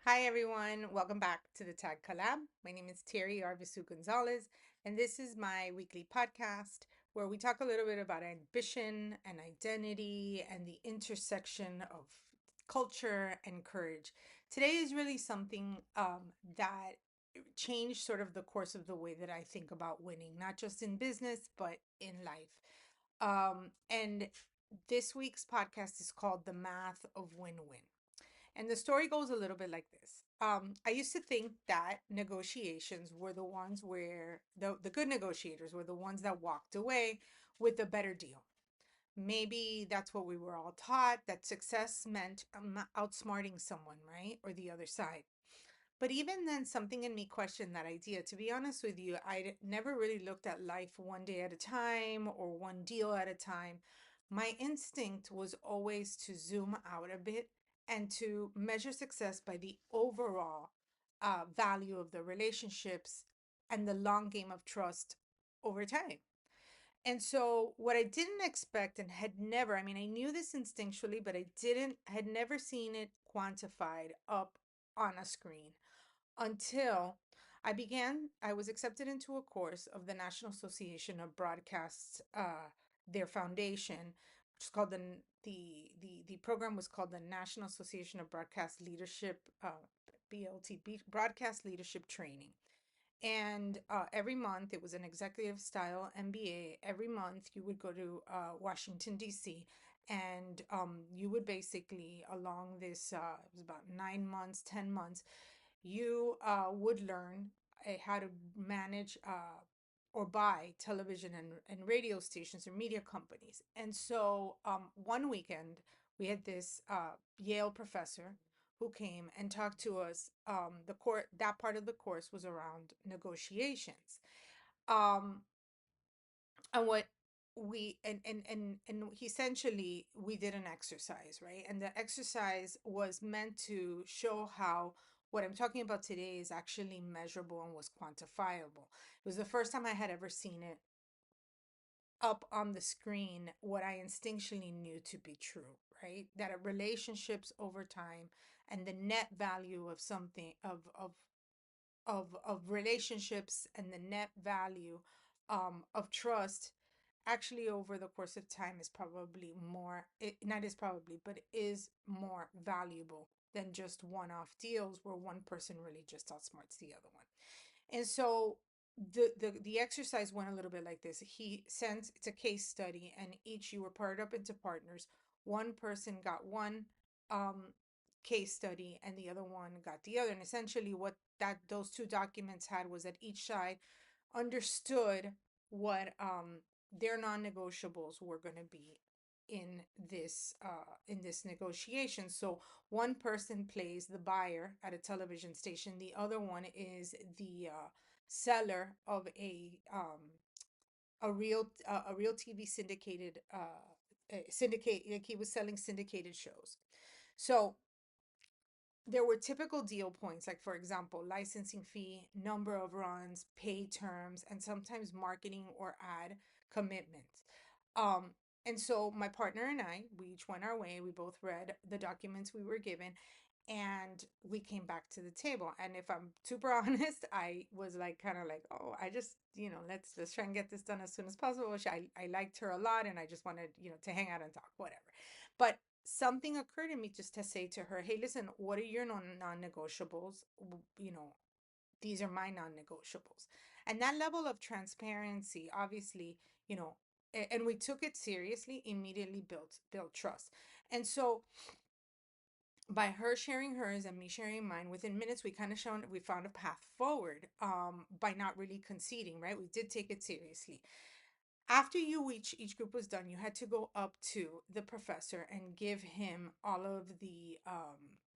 Hi, everyone. Welcome back to the Tag Collab. My name is Terry Arvisu Gonzalez, and this is my weekly podcast where we talk a little bit about ambition and identity and the intersection of culture and courage. Today is really something that changed sort of the course of the way that I think about winning, not just in business, but in life. And this week's podcast is called The Math of Win Win. And the story goes a little bit like this. I used to think that negotiations were the ones where the good negotiators were the ones that walked away with a better deal. Maybe that's what we were all taught, that success meant outsmarting someone, right? Or the other side. But even then, something in me questioned that idea. To be honest with you, I never really looked at life one day at a time or one deal at a time. My instinct was always to zoom out a bit and to measure success by the overall value of the relationships and the long game of trust over time. And so, what I didn't expect and had never, I mean, I knew this instinctually, but had never seen it quantified up on a screen until I was accepted into a course of the National Association of Broadcasts, their foundation, which is called the program was called the National Association of Broadcast Leadership, BLT, Broadcast Leadership Training. And every month, it was an executive style MBA. Every month, you would go to Washington, D.C., and you would basically, along this, it was about 9 months, 10 months, you would learn how to manage or buy television and radio stations or media companies. And so one weekend, we had this Yale professor who came and talked to us. That part of the course was around negotiations. Um, and what we and essentially we did an exercise, right? And the exercise was meant to show how what I'm talking about today is actually measurable and was quantifiable. It was the first time I had ever seen it up on the screen, what I instinctually knew to be true, right? That relationships over time and the net value of something of relationships and the net value of trust actually over the course of time is probably more not is probably but is more valuable than just one-off deals where one person really just outsmarts the other one. And so the exercise went a little bit like this. He sent It's a case study, and each you were paired up into partners. One person got one um case study and the other one got the other. And essentially what that those two documents had was that each side understood what their non-negotiables were going to be in this negotiation. So one person plays the buyer at a television station, the other one is the seller of a real TV syndicate, like he was selling syndicated shows. So there were typical deal points, like, for example, licensing fee, number of runs, pay terms, and sometimes marketing or ad commitments. Um, and so my partner and I, we each went our way. We both read the documents we were given, and we came back to the table. And if I'm super honest, I was like, kind of like, oh, I just, let's try and get this done as soon as possible. I liked her a lot, and I just wanted, to hang out and talk, whatever. But something occurred to me just to say to her, hey, listen, what are your non-negotiables? These are my non-negotiables. And that level of transparency, obviously, and we took it seriously, immediately built trust. And so by her sharing hers and me sharing mine, within minutes we found a path forward, by not really conceding, right? We did take it seriously. After each group was done, you had to go up to the professor and give him all of the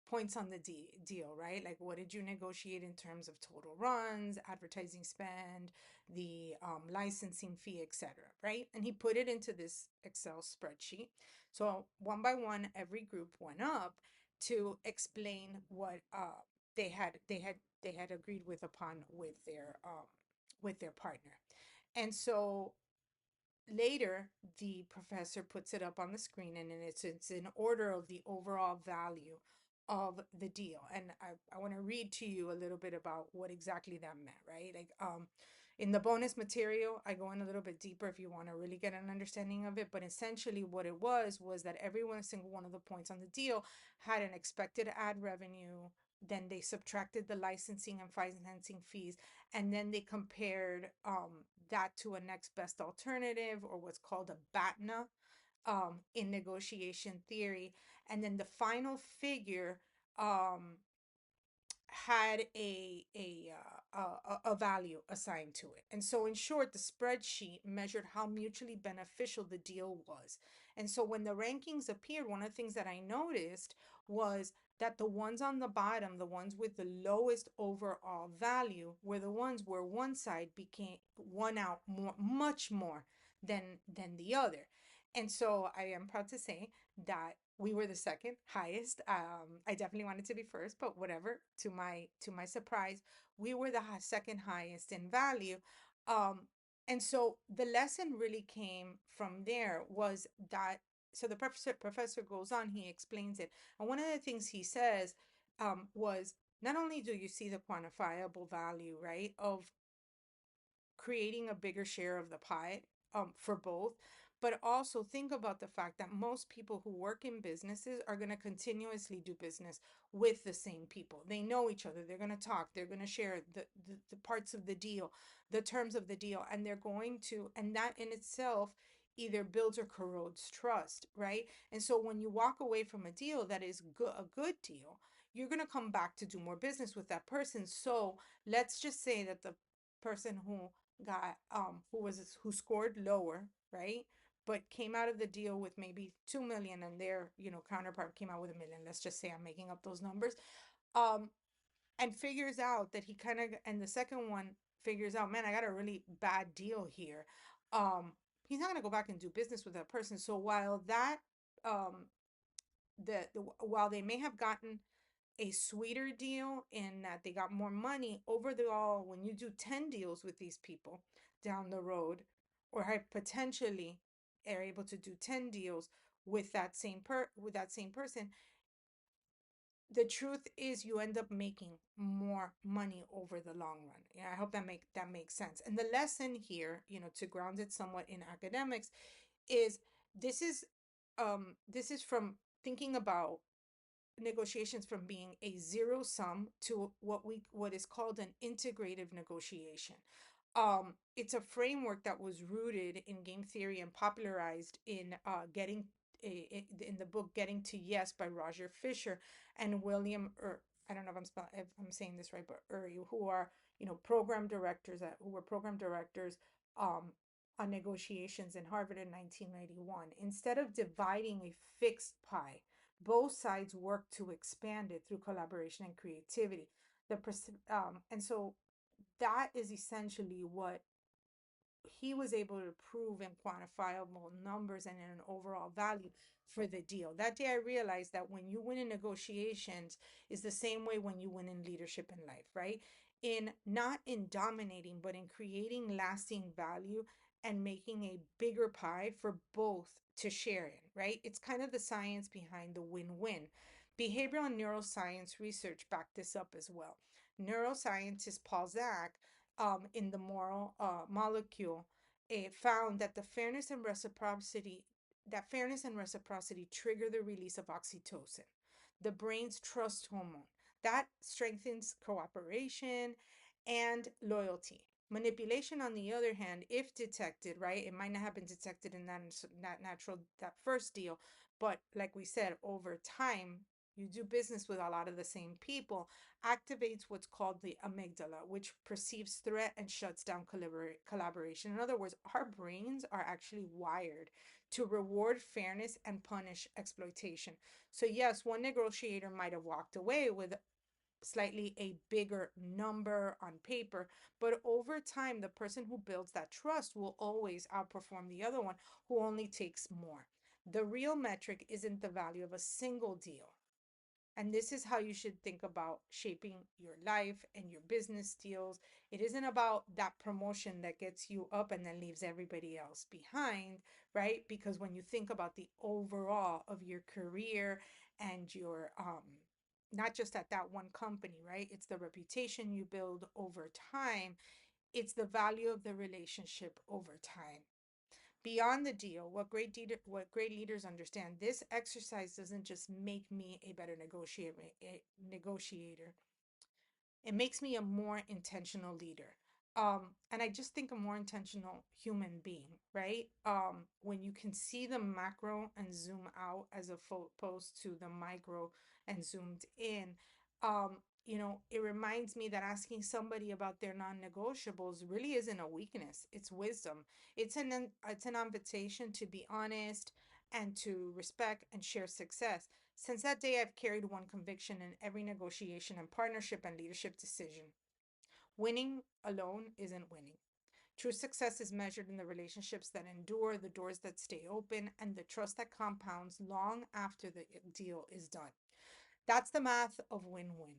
points on the deal, right? Like, what did you negotiate in terms of total runs, advertising spend, the licensing fee, etc., right? And he put it into this Excel spreadsheet. So one by one, every group went up to explain what they had agreed with upon with their partner. And so later, the professor puts it up on the screen, and it's in order of the overall value of the deal. And I want to read to you a little bit about what exactly that meant, right? In the bonus material, I go in a little bit deeper if you want to really get an understanding of it. But essentially, what it was that every one single one of the points on the deal had an expected ad revenue. Then they subtracted the licensing and financing fees, and then they compared that to a next best alternative, or what's called a BATNA, in negotiation theory. And then the final figure um, had a value assigned to it. And so, in short, the spreadsheet measured how mutually beneficial the deal was. And so, when the rankings appeared, one of the things that I noticed was that the ones on the bottom, the ones with the lowest overall value, were the ones where one side became won out more, much more than the other. And so, I am proud to say that we were the second highest. I definitely wanted to be first, but whatever. To my surprise, we were the second highest in value. Um, and so the lesson really came from there was that. So the professor goes on. He explains it, and one of the things he says was, not only do you see the quantifiable value, right, of creating a bigger share of the pie, for both. But also think about the fact that most people who work in businesses are going to continuously do business with the same people. They know each other. They're going to talk. They're going to share the parts of the deal, the terms of the deal, and they're going to, and that in itself either builds or corrodes trust, right? And so when you walk away from a deal that is a good deal, you're going to come back to do more business with that person. So let's just say that the person who scored lower, right? But came out of the deal with maybe 2 million, and their counterpart came out with 1 million. Let's just say I'm making up those numbers. Um, and figures out that he kind of, and the second one figures out, man, I got a really bad deal here. He's not gonna go back and do business with that person. So while that um while they may have gotten a sweeter deal in that they got more money overall, when you do 10 deals with these people down the road, or potentially are able to do 10 deals with that same person, the truth is you end up making more money over the long run. Yeah, I hope that makes sense. And the lesson here, to ground it somewhat in academics, is this is this is from thinking about negotiations from being a zero sum to what is called an integrative negotiation. It's a framework that was rooted in game theory and popularized in in the book Getting to Yes by Roger Fisher and William I don't know if I'm saying this right, but Uri, who are who were program directors um, on negotiations in Harvard in 1991. Instead of dividing a fixed pie, both sides work to expand it through collaboration and creativity. And so that is essentially what he was able to prove in quantifiable numbers and in an overall value for the deal. That day I realized that when you win in negotiations is the same way when you win in leadership in life, right? In not in dominating, but in creating lasting value and making a bigger pie for both to share in, right? It's kind of the science behind the win-win. Behavioral and neuroscience research back this up as well. Neuroscientist Paul Zak, in the moral molecule, it found that fairness and reciprocity trigger the release of oxytocin, the brain's trust hormone. That strengthens cooperation and loyalty. Manipulation, on the other hand, if detected, right, it might not have been detected in that first deal, but like we said, over time, you do business with a lot of the same people, activates what's called the amygdala, which perceives threat and shuts down collaboration. In other words, our brains are actually wired to reward fairness and punish exploitation. So, yes, one negotiator might have walked away with slightly a bigger number on paper, but over time, the person who builds that trust will always outperform the other one who only takes more. The real metric isn't the value of a single deal. And this is how you should think about shaping your life and your business deals. It isn't about that promotion that gets you up and then leaves everybody else behind, right? Because when you think about the overall of your career and your not just at that one company, right? It's the reputation you build over time. It's the value of the relationship over time. Beyond the deal, what great leaders understand, this exercise doesn't just make me a better negotiator. It makes me a more intentional leader. And I just think a more intentional human being, right? When you can see the macro and zoom out as opposed to the micro and zoomed in, it reminds me that asking somebody about their non-negotiables really isn't a weakness. It's wisdom. It's an invitation to be honest and to respect and share success. Since that day, I've carried one conviction in every negotiation and partnership and leadership decision. Winning alone isn't winning. True success is measured in the relationships that endure, the doors that stay open, and the trust that compounds long after the deal is done. That's the math of win win.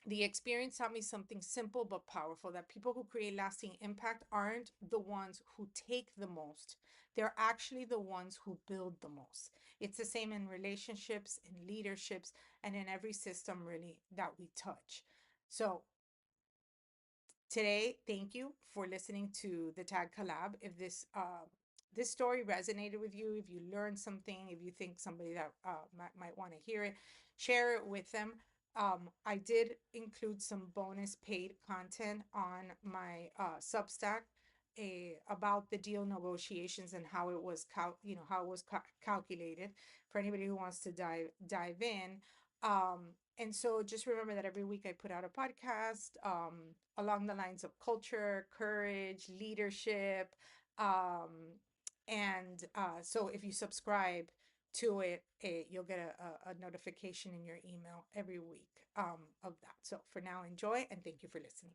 The experience taught me something simple but powerful, that people who create lasting impact aren't the ones who take the most. They're actually the ones who build the most. It's the same in relationships, in leaderships, and in every system really that we touch. So, today, thank you for listening to the Tag Collab. If this story resonated with you, if you learned something, if you think somebody that might want to hear it, share it with them. I did include some bonus paid content on my Substack, about the deal negotiations and how it was calculated, for anybody who wants to dive in. And so just remember that every week I put out a podcast, along the lines of culture, courage, leadership. So if you subscribe to it, you'll get a notification in your email every week, of that. So for now, enjoy and thank you for listening.